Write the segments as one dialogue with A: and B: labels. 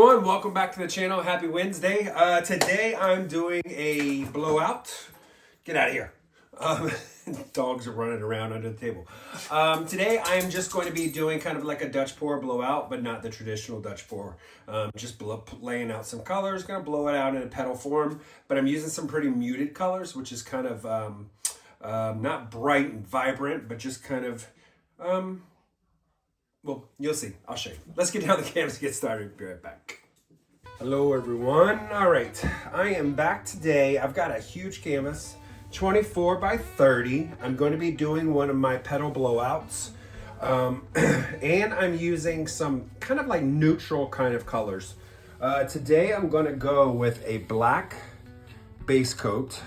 A: everyone, welcome back to the channel. Happy Wednesday. Today I'm doing a blowout. Get out of here. Dogs are running around under the table. Today I'm just going to be doing kind of like a Dutch pour blowout, but not the traditional Dutch pour. Just laying out some colors, gonna blow it out in a petal form, but I'm using some pretty muted colors, which is kind of not bright and vibrant, but just kind of well, you'll see. I'll show you. Let's get down the canvas and get started. Be right back. Hello, everyone. All right, I am back today. I've got a huge canvas, 24 by 30. I'm going to be doing one of my petal blowouts. And I'm using some kind of like neutral kind of colors. Today, I'm going to go with a black base coat.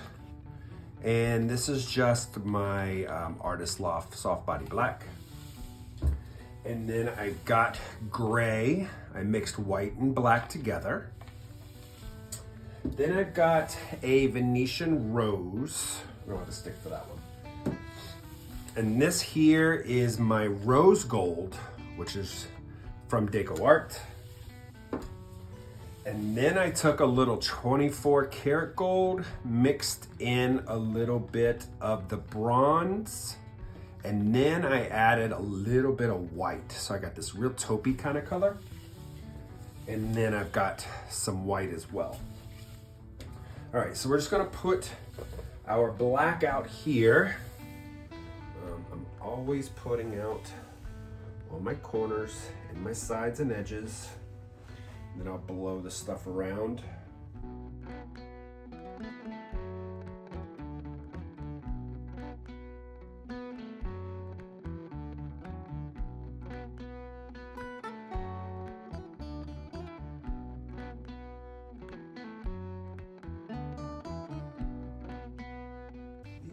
A: And this is just my Artist Loft Soft Body Black. And then I got gray. I mixed white and black together. Then I've got a Venetian rose. I don't have a stick for that one. And this here is my rose gold, which is from Deco Art. And then I took a little 24 karat gold, mixed in a little bit of the bronze. And then I added a little bit of white. So I got this real taupey kind of color. And then I've got some white as well. All right, so we're just gonna put our black out here. I'm always putting out all my corners and my sides and edges. And then I'll blow the stuff around.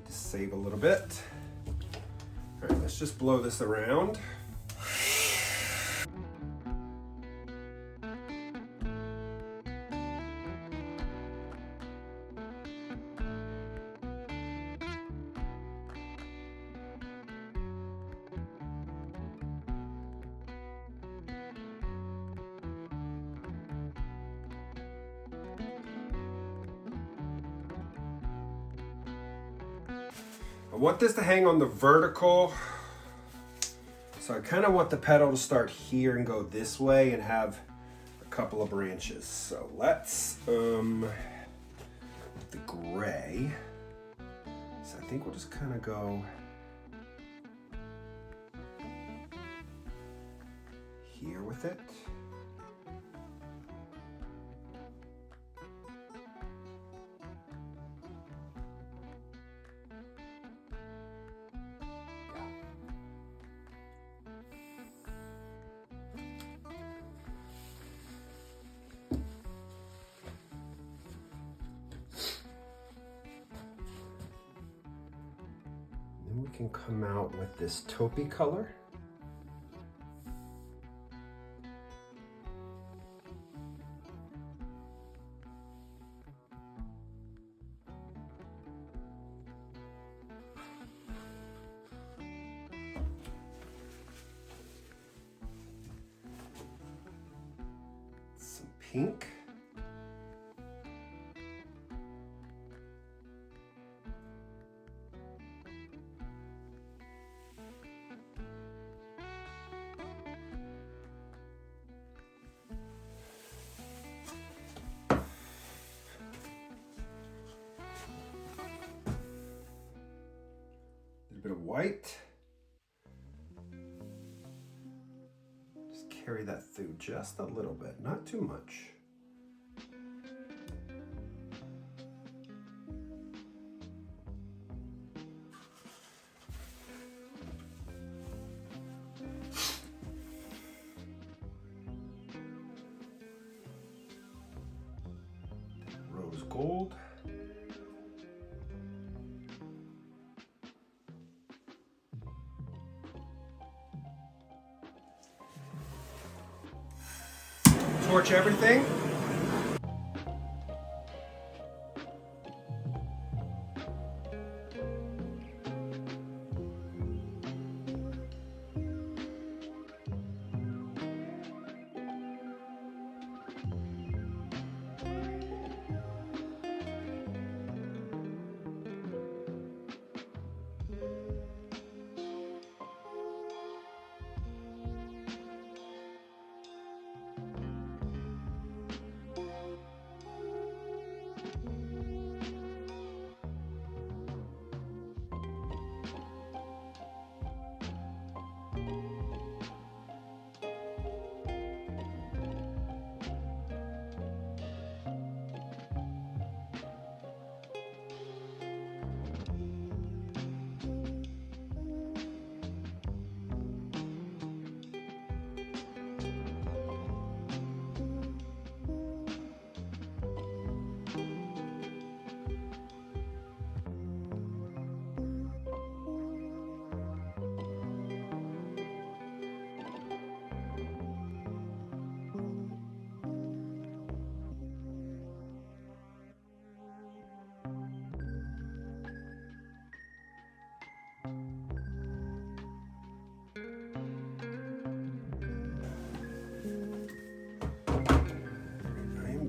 A: Save a little bit. All right, let's just blow this around. I want this to hang on the vertical, so I kind of want the petal to start here and go this way and have a couple of branches. So let's, the gray, so I think we'll just kind of go here with it. We can come out with this taupey color. Some pink. Bit of white. Just carry that through just a little bit, not too much. Rose gold. Torch everything.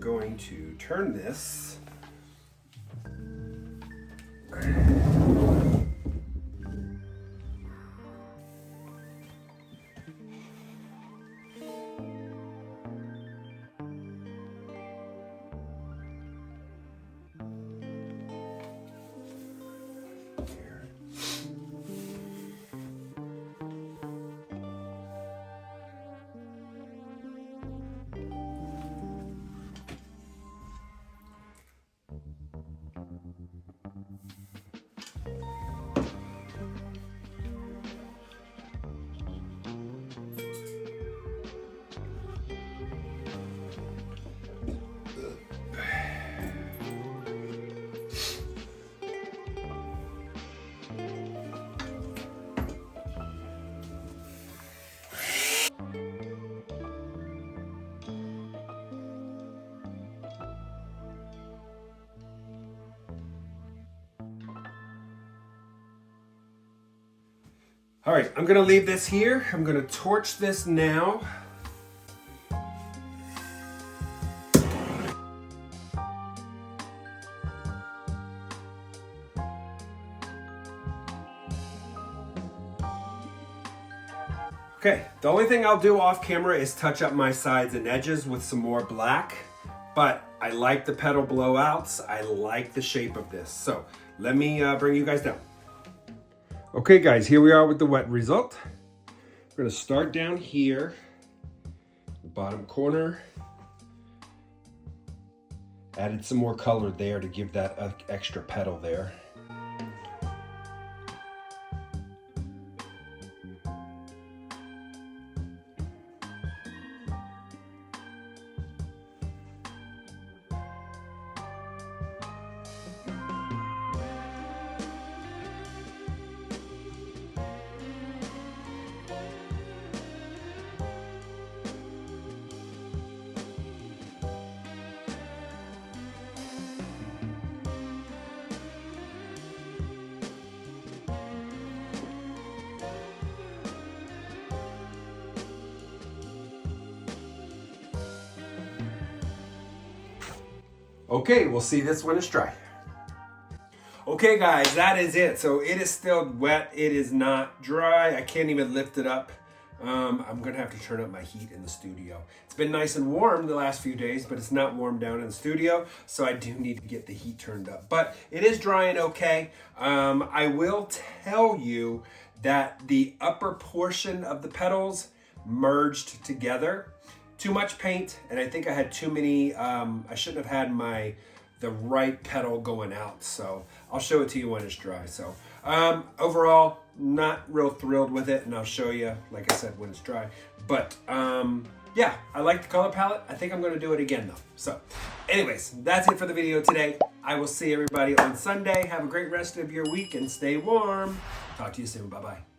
A: going to turn this. All right, I'm gonna leave this here. I'm gonna torch this now. Okay, the only thing I'll do off camera is touch up my sides and edges with some more black, but I like the petal blowouts. I like the shape of this. So let me bring you guys down. Okay guys, here we are with the wet result. We're gonna start down here, the bottom corner. Added some more color there to give that extra petal there. Okay, we'll see this when it's dry. Okay guys, that is it. So it is still wet, it is not dry. I can't even lift it up. I'm gonna have to turn up my heat in the studio. It's been nice and warm the last few days, but it's not warm down in the studio, so I do need to get the heat turned up. But it is drying okay. I will tell you that the upper portion of the petals merged together. Too much paint, and I think I had too many, I shouldn't have had the right petal going out, so I'll show it to you when it's dry. So overall, not real thrilled with it, and I'll show you, like I said, when it's dry. But yeah, I like the color palette. I think I'm gonna do it again though. So anyways, that's it for the video today. I will see everybody on Sunday. Have a great rest of your week and stay warm. Talk to you soon, bye-bye.